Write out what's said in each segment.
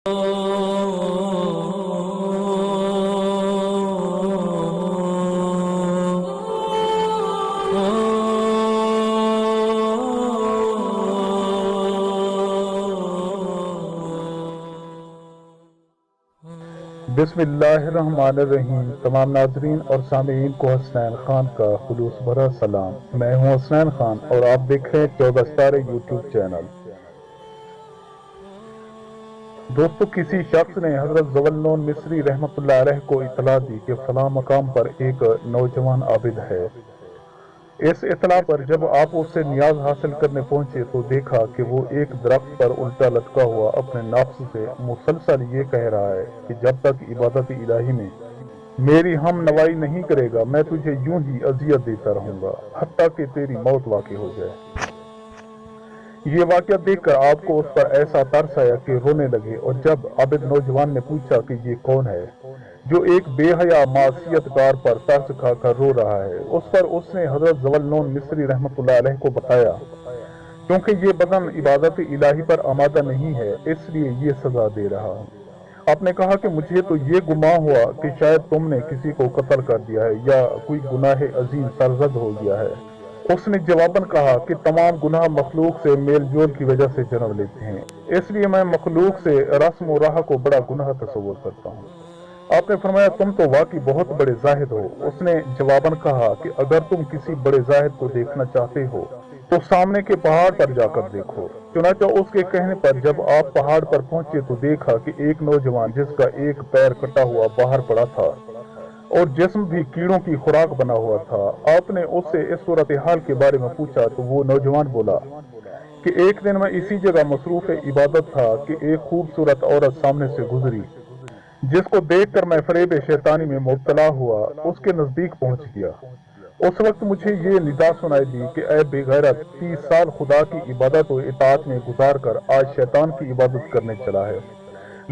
بسم اللہ الرحمن الرحیم۔ تمام ناظرین اور سامعین کو حسنین خان کا خلوص بھرا سلام۔ میں ہوں حسنین خان اور آپ دیکھ رہے ہیں 14 ستارے یوٹیوب چینل۔ دوستو، کسی شخص نے حضرت ذوالنون مصری رحمۃ اللہ علیہ کو اطلاع دی کہ فلاں مقام پر ایک نوجوان عابد ہے۔ اس اطلاع پر جب آپ اس سے نیاز حاصل کرنے پہنچے تو دیکھا کہ وہ ایک درخت پر الٹا لٹکا ہوا اپنے نفس سے مسلسل یہ کہہ رہا ہے کہ جب تک عبادت الہی میں میری ہم نوائی نہیں کرے گا میں تجھے یوں ہی اذیت دیتا رہوں گا حتیٰ کہ تیری موت واقع ہو جائے۔ یہ واقعہ دیکھ کر آپ کو اس پر ایسا ترس آیا کہ رونے لگے، اور جب عابد نوجوان نے پوچھا کہ یہ کون ہے جو ایک بے حیا معصیت کار پر ترس کھا کر رو رہا ہے، اس پر اس نے حضرت ذوالنون مصری رحمۃ اللہ علیہ کو بتایا کیونکہ یہ بدن عبادت الہی پر آمادہ نہیں ہے اس لیے یہ سزا دے رہا ہوں۔ آپ نے کہا کہ مجھے تو یہ گمان ہوا کہ شاید تم نے کسی کو قتل کر دیا ہے یا کوئی گناہ عظیم سرزد ہو گیا ہے۔ اس نے جواباً کہا کہ تمام گناہ مخلوق سے میل جول کی وجہ سے جنم لیتے ہیں، اس لیے میں مخلوق سے رسم و راہ کو بڑا گناہ تصور کرتا ہوں۔ آپ نے فرمایا تم تو واقعی بہت بڑے زاہد ہو۔ اس نے جواباً کہا کہ اگر تم کسی بڑے زاہد کو دیکھنا چاہتے ہو تو سامنے کے پہاڑ پر جا کر دیکھو۔ چنانچہ اس کے کہنے پر جب آپ پہاڑ پر پہنچے تو دیکھا کہ ایک نوجوان جس کا ایک پیر کٹا ہوا باہر پڑا تھا اور جسم بھی کیڑوں کی خوراک بنا ہوا تھا۔ آپ نے اس سے اس صورتحال کے بارے میں پوچھا تو وہ نوجوان بولا کہ ایک دن میں اسی جگہ مصروف عبادت تھا کہ ایک خوبصورت عورت سامنے سے گزری جس کو دیکھ کر میں فریب شیطانی میں مبتلا ہوا اس کے نزدیک پہنچ گیا۔ اس وقت مجھے یہ ندا سنائی دی کہ اے بے غیرت، 30 سال خدا کی عبادت و اطاعت میں گزار کر آج شیطان کی عبادت کرنے چلا ہے،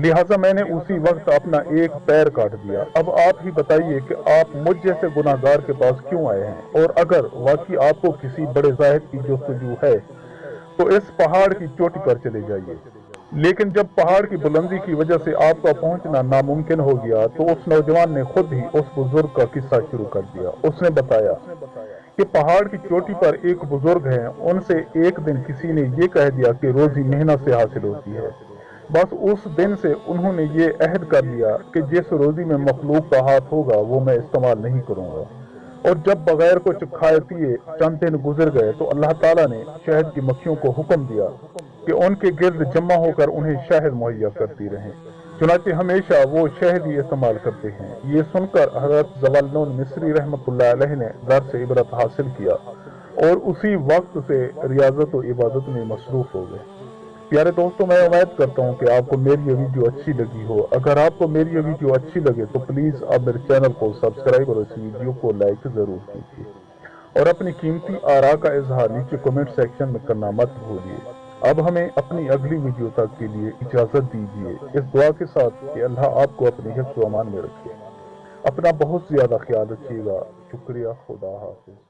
لہٰذا میں نے اسی وقت اپنا ایک پیر کاٹ دیا۔ اب آپ ہی بتائیے کہ آپ مجھ جیسے گناہ گار کے پاس کیوں آئے ہیں، اور اگر واقعی آپ کو کسی بڑے زاہد کی جستجو ہے تو اس پہاڑ کی چوٹی پر چلے جائیے۔ لیکن جب پہاڑ کی بلندی کی وجہ سے آپ کا پہنچنا ناممکن ہو گیا تو اس نوجوان نے خود ہی اس بزرگ کا قصہ شروع کر دیا۔ اس نے بتایا کہ پہاڑ کی چوٹی پر ایک بزرگ ہیں، ان سے ایک دن کسی نے یہ کہہ دیا کہ روزی محنت سے حاصل ہوتی ہے۔ بس اس دن سے انہوں نے یہ عہد کر لیا کہ جس روزی میں مخلوق کا ہاتھ ہوگا وہ میں استعمال نہیں کروں گا۔ اور جب بغیر کچھ کھائے پیے چند دن گزر گئے تو اللہ تعالیٰ نے شہد کی مکھیوں کو حکم دیا کہ ان کے گرد جمع ہو کر انہیں شہد مہیا کرتی رہیں، چنانچہ ہمیشہ وہ شہد ہی استعمال کرتے ہیں۔ یہ سن کر حضرت ذوالنون مصری رحمۃ اللہ علیہ نے درس عبرت حاصل کیا اور اسی وقت سے ریاضت و عبادت میں مصروف ہو گئے۔ پیارے دوستوں، میں امید کرتا ہوں کہ آپ کو میری یہ ویڈیو اچھی لگی ہو۔ اگر آپ کو میری یہ ویڈیو اچھی لگے تو پلیز آپ میرے چینل کو سبسکرائب اور اس ویڈیو کو لائک ضرور کیجیے، اور اپنی قیمتی آراء کا اظہار نیچے کمنٹ سیکشن میں کرنا مت بھولیے۔ اب ہمیں اپنی اگلی ویڈیو تک کے لیے اجازت دیجیے، اس دعا کے ساتھ کہ اللہ آپ کو اپنے حفظ و امان میں رکھے۔ اپنا بہت زیادہ خیال رکھیے گا۔ شکریہ۔ خدا حافظ۔